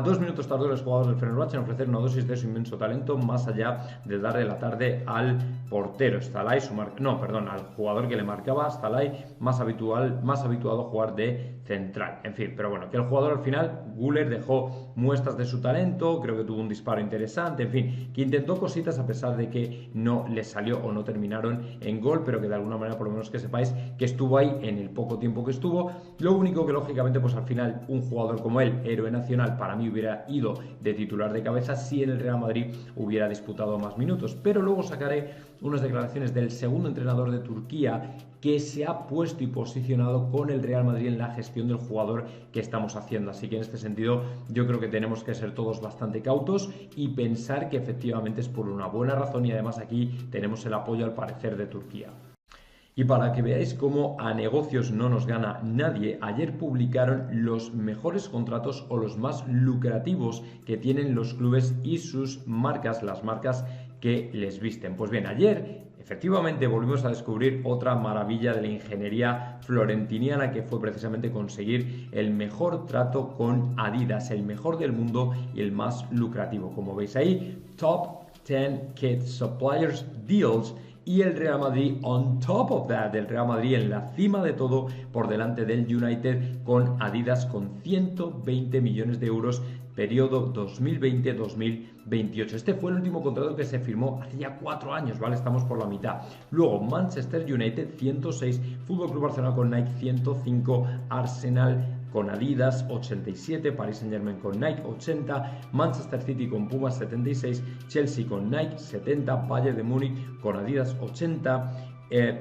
2 minutos tardó el jugador del Fenerbahce en ofrecer una dosis de su inmenso talento, más allá de darle la tarde al portero Szalai, al jugador que le marcaba, Szalai, más habituado a jugar de central. En fin, pero bueno, que el jugador al final, Güler, dejó muestras de su talento, creo que tuvo un disparo interesante, en fin, que intentó cositas a pesar de que no le salió o no terminaron en gol, pero que de alguna manera, por lo menos que sepáis, que estuvo ahí en el poco tiempo que estuvo. Lo único que lógicamente, pues al final, un jugador como él, héroe nacional, para mí hubiera ido de titular de cabeza si en el Real Madrid hubiera disputado más minutos, pero luego sacaré unas declaraciones del segundo entrenador de Turquía, que se ha puesto y posicionado con el Real Madrid en la gestión del jugador que estamos haciendo. Así que en este sentido yo creo que tenemos que ser todos bastante cautos y pensar que efectivamente es por una buena razón, y además aquí tenemos el apoyo al parecer de Turquía. Y para que veáis cómo a negocios no nos gana nadie, ayer publicaron los mejores contratos o los más lucrativos que tienen los clubes y sus marcas, las marcas que les visten. Pues bien, ayer efectivamente volvimos a descubrir otra maravilla de la ingeniería florentiniana, que fue precisamente conseguir el mejor trato con Adidas, el mejor del mundo y el más lucrativo. Como veis ahí, Top 10 Kit Suppliers Deals, y el Real Madrid on top of that, el Real Madrid en la cima de todo, por delante del United, con Adidas con 120 millones de euros, periodo 2020-2028. Este fue el último contrato que se firmó hace ya 4 años, ¿vale? Estamos por la mitad. Luego Manchester United 106, Fútbol Club Barcelona con Nike 105, Arsenal con Adidas 87, Paris Saint-Germain con Nike 80, Manchester City con Puma 76, Chelsea con Nike 70, Bayern de Múnich con Adidas 80,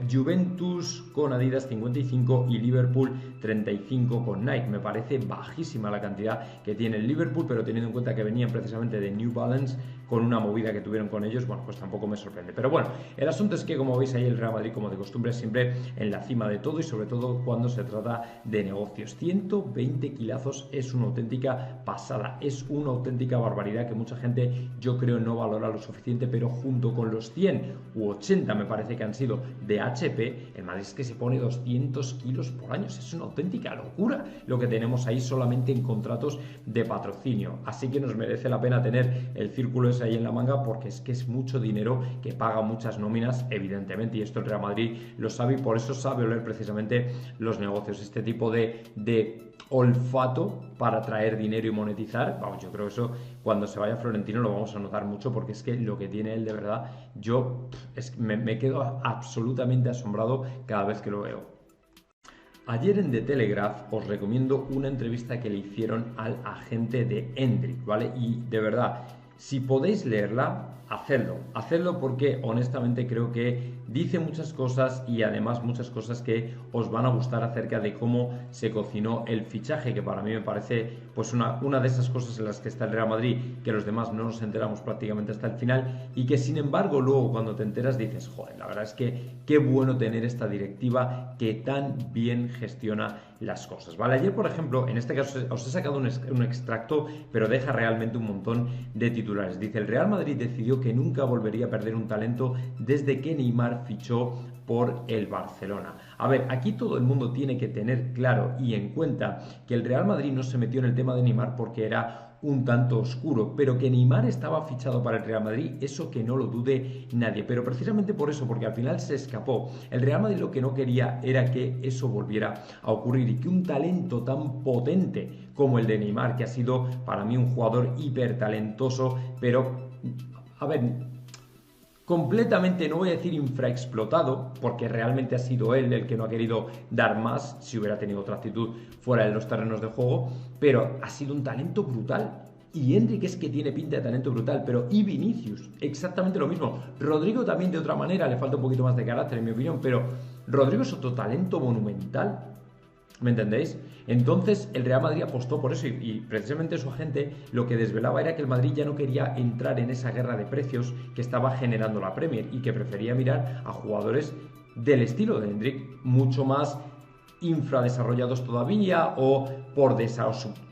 Juventus con Adidas 55 y Liverpool 35 con Nike. Me parece bajísima la cantidad que tiene el Liverpool, pero teniendo en cuenta que venían precisamente de New Balance con una movida que tuvieron con ellos, bueno, pues tampoco me sorprende. Pero bueno, el asunto es que, como veis ahí, el Real Madrid, como de costumbre, siempre en la cima de todo, y sobre todo cuando se trata de negocios. 120 kilazos es una auténtica pasada, es una auténtica barbaridad que mucha gente, yo creo, no valora lo suficiente, pero junto con los 100 u 80 me parece que han sido de HP, el Madrid es que se pone 200 kilos por año. Es una auténtica locura lo que tenemos ahí solamente en contratos de patrocinio. Así que nos merece la pena tener el círculo ese ahí en la manga, porque es que es mucho dinero que paga muchas nóminas, evidentemente, y esto el Real Madrid lo sabe, y por eso sabe oler precisamente los negocios, este tipo de olfato para traer dinero y monetizar. Vamos, yo creo que eso cuando se vaya Florentino lo vamos a notar mucho, porque es que lo que tiene él, de verdad, yo me quedo absolutamente asombrado cada vez que lo veo. Ayer en The Telegraph os recomiendo una entrevista que le hicieron al agente de Endrick, ¿vale? Y de verdad, si podéis leerla, hacedlo porque honestamente creo que dice muchas cosas y además muchas cosas que os van a gustar acerca de cómo se cocinó el fichaje, que para mí me parece pues una de esas cosas en las que está el Real Madrid, que los demás no nos enteramos prácticamente hasta el final y que sin embargo luego cuando te enteras dices, joder, la verdad es que qué bueno tener esta directiva que tan bien gestiona las cosas, ¿vale? Ayer, por ejemplo, en este caso os he sacado un extracto, pero deja realmente un montón de titulares. Dice, el Real Madrid decidió que nunca volvería a perder un talento desde que Neymar fichó por el Barcelona. A ver, aquí todo el mundo tiene que tener claro y en cuenta que el Real Madrid no se metió en el tema de Neymar porque era un tanto oscuro, pero que Neymar estaba fichado para el Real Madrid, eso que no lo dude nadie, pero precisamente por eso, porque al final se escapó. El Real Madrid lo que no quería era que eso volviera a ocurrir y que un talento tan potente como el de Neymar, que ha sido para mí un jugador hiper talentoso, pero, a ver, completamente, no voy a decir infraexplotado, porque realmente ha sido él el que no ha querido dar más, si hubiera tenido otra actitud fuera de los terrenos de juego, pero ha sido un talento brutal. Y Endrick es que tiene pinta de talento brutal, pero y Vinicius, exactamente lo mismo. Rodrigo también de otra manera, le falta un poquito más de carácter en mi opinión, pero Rodrigo es otro talento monumental. ¿Me entendéis? Entonces el Real Madrid apostó por eso y precisamente su agente lo que desvelaba era que el Madrid ya no quería entrar en esa guerra de precios que estaba generando la Premier y que prefería mirar a jugadores del estilo de Endrick, mucho más infradesarrollados todavía o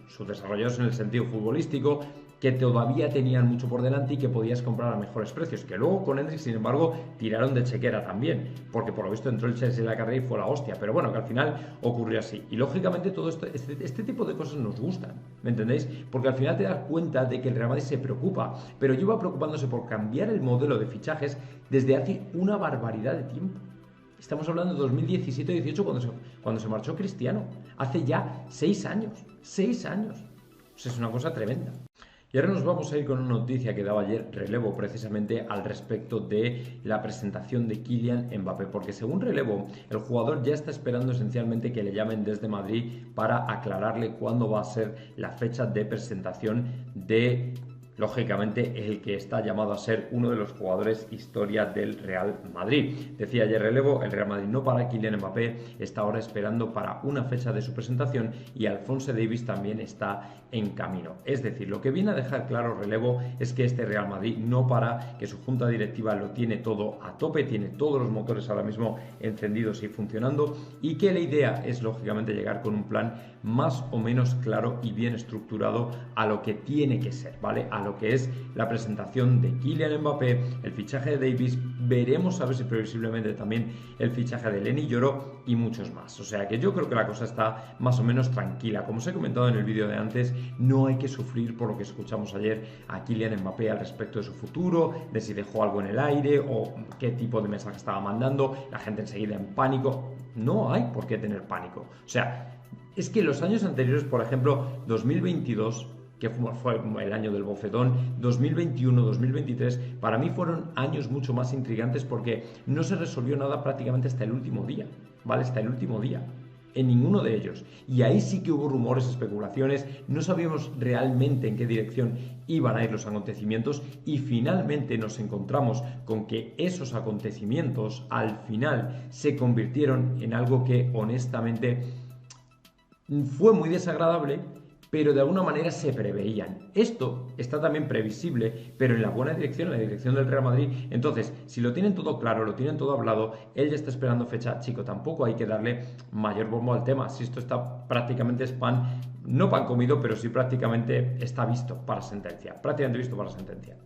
subdesarrollados en el sentido futbolístico, que todavía tenían mucho por delante y que podías comprar a mejores precios, que luego con Endrick, sin embargo, tiraron de chequera también, porque por lo visto entró el Chelsea en la carrera y fue la hostia, pero bueno, que al final ocurrió así. Y lógicamente todo esto, este tipo de cosas nos gustan, ¿me entendéis? Porque al final te das cuenta de que el Real Madrid se preocupa, pero lleva preocupándose por cambiar el modelo de fichajes desde hace una barbaridad de tiempo. Estamos hablando de 2017-18 cuando se marchó Cristiano, hace ya 6 años, 6 años. O sea, es una cosa tremenda. Y ahora nos vamos a ir con una noticia que daba ayer Relevo precisamente al respecto de la presentación de Kylian Mbappé, porque según Relevo, el jugador ya está esperando esencialmente que le llamen desde Madrid para aclararle cuándo va a ser la fecha de presentación de, lógicamente, el que está llamado a ser uno de los jugadores historia del Real Madrid. Decía ayer Relevo, el Real Madrid no para, Kylian Mbappé está ahora esperando para una fecha de su presentación y Alphonso Davies también está en camino. Es decir, lo que viene a dejar claro Relevo es que este Real Madrid no para, que su junta directiva lo tiene todo a tope, tiene todos los motores ahora mismo encendidos y funcionando y que la idea es lógicamente llegar con un plan más o menos claro y bien estructurado a lo que tiene que ser, ¿vale? A lo que es la presentación de Kylian Mbappé, el fichaje de Davies, veremos a ver si previsiblemente también el fichaje de Leny Yoro y muchos más. O sea que yo creo que la cosa está más o menos tranquila. Como os he comentado en el vídeo de antes, no hay que sufrir por lo que escuchamos ayer a Kylian Mbappé al respecto de su futuro, de si dejó algo en el aire o qué tipo de mensaje estaba mandando, la gente enseguida en pánico. No hay por qué tener pánico. O sea, es que los años anteriores, por ejemplo, 2022, que fue el año del bofetón, 2021, 2023, para mí fueron años mucho más intrigantes porque no se resolvió nada prácticamente hasta el último día, ¿vale? Hasta el último día, en ninguno de ellos. Y ahí sí que hubo rumores, especulaciones, no sabíamos realmente en qué dirección iban a ir los acontecimientos y finalmente nos encontramos con que esos acontecimientos al final se convirtieron en algo que honestamente fue muy desagradable, pero de alguna manera se preveían. Esto está también previsible, pero en la buena dirección, en la dirección del Real Madrid. Entonces, si lo tienen todo claro, lo tienen todo hablado, él ya está esperando fecha, chico, tampoco hay que darle mayor bombo al tema. Si esto está prácticamente es pan, no pan comido, pero sí prácticamente está visto para sentencia. Prácticamente visto para sentencia.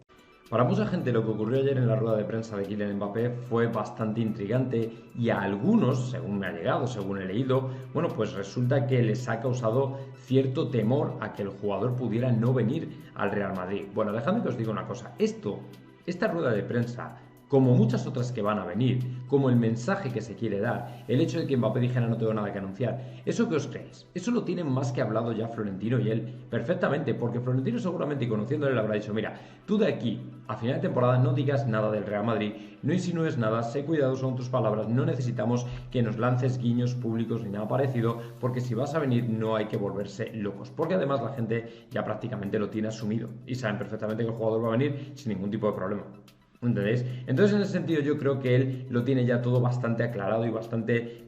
Para mucha gente lo que ocurrió ayer en la rueda de prensa de Kylian Mbappé fue bastante intrigante y a algunos, según me ha llegado, según he leído, bueno, pues resulta que les ha causado cierto temor a que el jugador pudiera no venir al Real Madrid. Bueno, dejadme que os diga una cosa, esta rueda de prensa como muchas otras que van a venir, como el mensaje que se quiere dar, el hecho de que Mbappé dijera no tengo nada que anunciar. ¿Eso qué os creéis? Eso lo tienen más que hablado ya Florentino y él perfectamente, porque Florentino seguramente, y conociéndole, le habrá dicho, mira, tú de aquí a final de temporada no digas nada del Real Madrid, no insinúes nada, sé cuidadoso con tus palabras, no necesitamos que nos lances guiños públicos ni nada parecido, porque si vas a venir no hay que volverse locos, porque además la gente ya prácticamente lo tiene asumido y saben perfectamente que el jugador va a venir sin ningún tipo de problema. ¿Entendéis? Entonces en ese sentido yo creo que él lo tiene ya todo bastante aclarado y bastante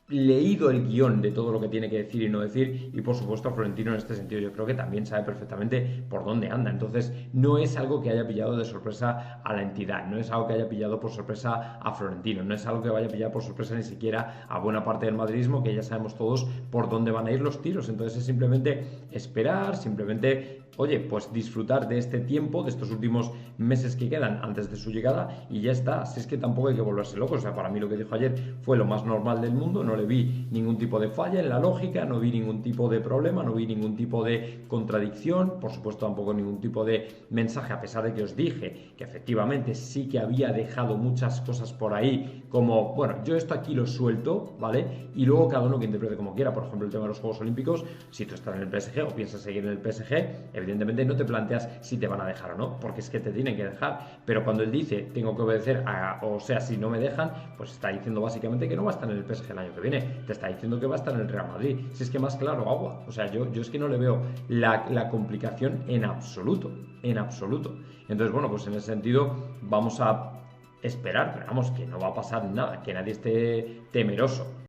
leído el guión de todo lo que tiene que decir y no decir, y por supuesto Florentino en este sentido yo creo que también sabe perfectamente por dónde anda. Entonces no es algo que haya pillado de sorpresa a la entidad, no es algo que haya pillado por sorpresa a Florentino, no es algo que vaya a pillar por sorpresa ni siquiera a buena parte del madridismo, que ya sabemos todos por dónde van a ir los tiros. Entonces es simplemente esperar, simplemente, oye, pues disfrutar de este tiempo, de estos últimos meses que quedan antes de su llegada, y ya está. Si es que tampoco hay que volverse locos. O sea, para mí lo que dijo ayer fue lo más normal del mundo, no le vi ningún tipo de falla en la lógica, no vi ningún tipo de problema, no vi ningún tipo de contradicción, por supuesto tampoco ningún tipo de mensaje, a pesar de que os dije que efectivamente sí que había dejado muchas cosas por ahí, como, bueno, yo esto aquí lo suelto, ¿vale? Y luego cada uno que interprete como quiera. Por ejemplo, el tema de los Juegos Olímpicos, si tú estás en el PSG o piensas seguir en el PSG, evidentemente no te planteas si te van a dejar o no, porque es que te tienen que dejar. Pero cuando él dice, tengo que obedecer, o sea, si no me dejan, pues está diciendo básicamente que no va a estar en el PSG el año que viene, te está diciendo que va a estar en el Real Madrid. Si es que más claro, agua. O sea, yo es que no le veo la complicación en absoluto, en absoluto. Entonces, bueno, pues en ese sentido vamos a esperar, pero vamos, que no va a pasar nada, que nadie esté temeroso.